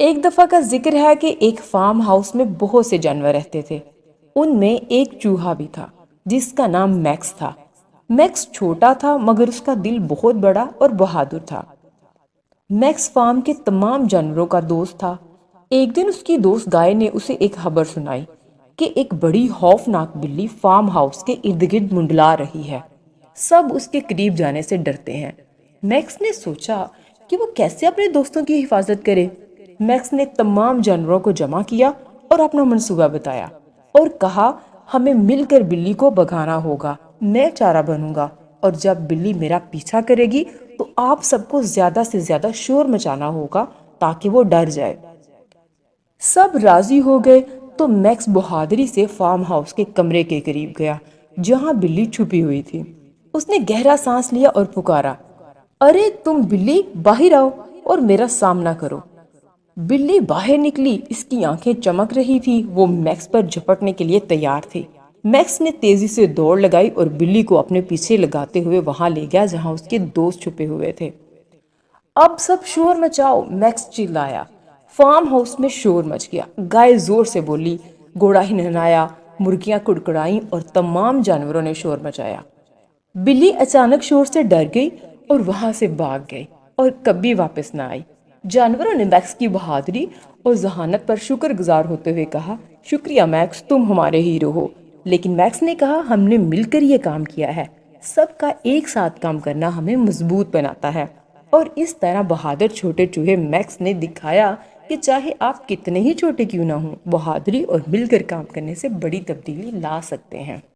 ایک دفعہ کا ذکر ہے کہ ایک فارم ہاؤس میں بہت سے جانور رہتے تھے۔ ان میں ایک چوہا بھی تھا جس کا نام میکس تھا۔ میکس چھوٹا تھا مگر اس کا دل بہت بڑا اور بہادر تھا۔ میکس فارم کے تمام جانوروں کا دوست تھا۔ ایک دن اس کی دوست گائے نے اسے ایک خبر سنائی کہ ایک بڑی خوفناک بلی فارم ہاؤس کے ارد گرد منڈلا رہی ہے۔ سب اس کے قریب جانے سے ڈرتے ہیں۔ میکس نے سوچا کہ وہ کیسے اپنے دوستوں کی حفاظت کرے۔ میکس نے تمام جانوروں کو جمع کیا اور اپنا منصوبہ بتایا اور کہا، ہمیں مل کر بلی کو بھگانا ہوگا۔ میں چارہ بنوں گا اور جب بلی میرا پیچھا کرے گی تو آپ سب کو زیادہ سے زیادہ شور مچانا ہوگا تاکہ وہ ڈر جائے۔ سب راضی ہو گئے تو میکس بہادری سے فارم ہاؤس کے کمرے کے قریب گیا جہاں بلی چھپی ہوئی تھی۔ اس نے گہرا سانس لیا اور پکارا، ارے تم بلی، باہر آؤ اور میرا سامنا کرو۔ بلی باہر نکلی، اس کی آنکھیں چمک رہی تھی، وہ میکس پر جھپٹنے کے لیے تیار تھی۔ میکس نے تیزی سے دوڑ لگائی اور بلی کو اپنے پیچھے لگاتے ہوئے وہاں لے گیا جہاں اس کے دوست چھپے ہوئے تھے۔ اب سب شور مچاؤ، میکس چلایا۔ فارم ہاؤس میں شور مچ گیا، گائے زور سے بولی، گھوڑا ہنہنایا، مرغیاں کڑکڑائیں اور تمام جانوروں نے شور مچایا۔ بلی اچانک شور سے ڈر گئی اور وہاں سے بھاگ گئی اور کبھی واپس نہ آئی۔ جانوروں نے میکس کی بہادری اور ذہانت پر شکر گزار ہوتے ہوئے کہا، شکریہ میکس، تم ہمارے ہیرو ہو۔ لیکن میکس نے کہا، ہم نے مل کر یہ کام کیا ہے۔ سب کا ایک ساتھ کام کرنا ہمیں مضبوط بناتا ہے۔ اور اس طرح بہادر چھوٹے چوہے میکس نے دکھایا کہ چاہے آپ کتنے ہی چھوٹے کیوں نہ ہوں، بہادری اور مل کر کام کرنے سے بڑی تبدیلی لا سکتے ہیں۔